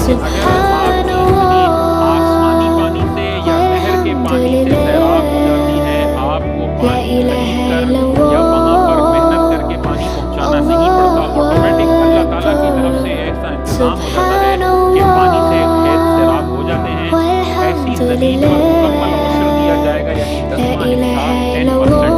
लेकिन अगर आपकी ज़मीन आसमानी पानी से या नहर के पानी से सैराब हो जाती है, आपको पानी खरीद कर या वहाँ पर मेहनत करके पानी पहुँचाना नहीं पड़ता, ऑटोमेटिक अल्लाह ताला की तरफ से ऐसा इंतज़ाम हो जाता है कि पानी से खेत सैराब हो जाते हैं, ऐसी ज़मीन पर मुकम्मल उश्र दिया जाएगा, यानी 10वां हिस्सा 10%।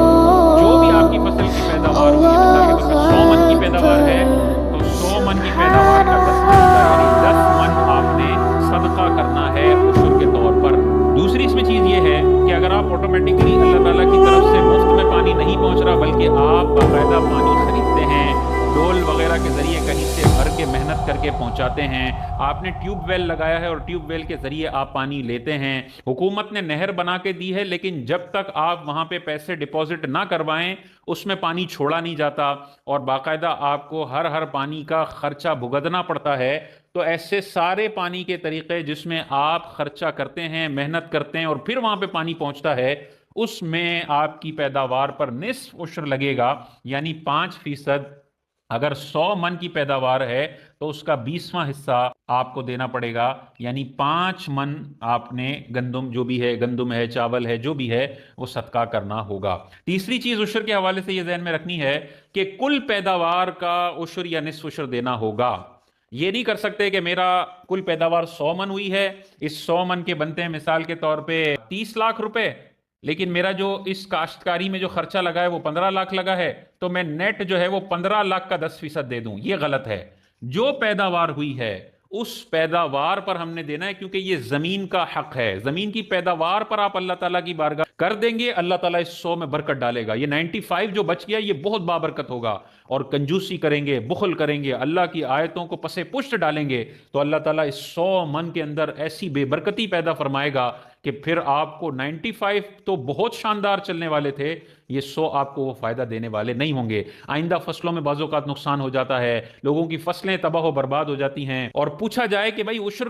जो भी आपकी फसल की पैदावार हुई है, मिसाल के तौर पर 100 मन की पैदावार है तो 100 मन की पैदावार का 10वां हिस्सा यानी 10 मन आपने सदका करना है उश्र के तौर पर। दूसरी इसमें चीज़ ये है कि अगर आप ऑटोमेटिकली अल्लाह ताला की तरफ से मुफ्त में पानी नहीं पहुंच रहा, बल्कि आप बाकायदा पानी खरीदते हैं, डोल वगैरह के ज़रिए कहीं से भर के मेहनत करके पहुंचाते हैं, आपने ट्यूब वेल लगाया है और ट्यूब वेल के ज़रिए आप पानी लेते हैं, हुकूमत ने नहर बना के दी है, लेकिन जब तक आप वहाँ पे पैसे डिपॉजिट ना करवाएं उसमें पानी छोड़ा नहीं जाता और बाकायदा आपको हर हर पानी का खर्चा भुगतना पड़ता है। तो ऐसे सारे पानी के तरीक़े जिसमें आप खर्चा करते हैं, मेहनत करते हैं और फिर वहाँ पे पानी पहुँचता है, उसमें आपकी पैदावार पर निस्फ उश्र लगेगा, यानी 5%। अगर 100 मन की पैदावार है तो उसका 20वां हिस्सा आपको देना पड़ेगा, यानी 5 मन आपने गंदम, जो भी है गंदम है, चावल है, जो भी है वो सदका करना होगा। तीसरी चीज उश्र के हवाले से ये ज़हन में रखनी है कि कुल पैदावार का उश्र या निस्फ उश्र देना होगा। ये नहीं कर सकते कि मेरा कुल पैदावार 100 मन हुई है, इस 100 मन के बनते हैं मिसाल के तौर पे 30 लाख रुपए, लेकिन मेरा जो इस काश्तकारी में जो खर्चा लगा है वो 15 लाख लगा है, तो मैं नेट जो है वो 15 लाख का 10% दे दूं, ये गलत है। जो पैदावार हुई है उस पैदावार पर हमने देना है, क्योंकि ये जमीन का हक है। जमीन की पैदावार पर आप अल्लाह ताला की बारगाह कर देंगे, अल्लाह ताला इस 100 में बरकत डालेगा। ये 95 जो बच गया ये बहुत बाबरकत होगा। और कंजूसी करेंगे, बुखल करेंगे, अल्लाह की आयतों को पसे पुष्ट डालेंगे, तो अल्लाह ताला इस 100 मन के अंदर ऐसी बेबरकती पैदा फरमाएगा कि फिर आपको 95 तो बहुत शानदार चलने वाले थे, ये 100 आपको वो फायदा देने वाले नहीं होंगे। आइंदा फसलों में बाज़ औक़ात नुकसान हो जाता है, लोगों की फसलें तबाह व बर्बाद हो जाती हैं। और पूछा जाए कि भाई उश्र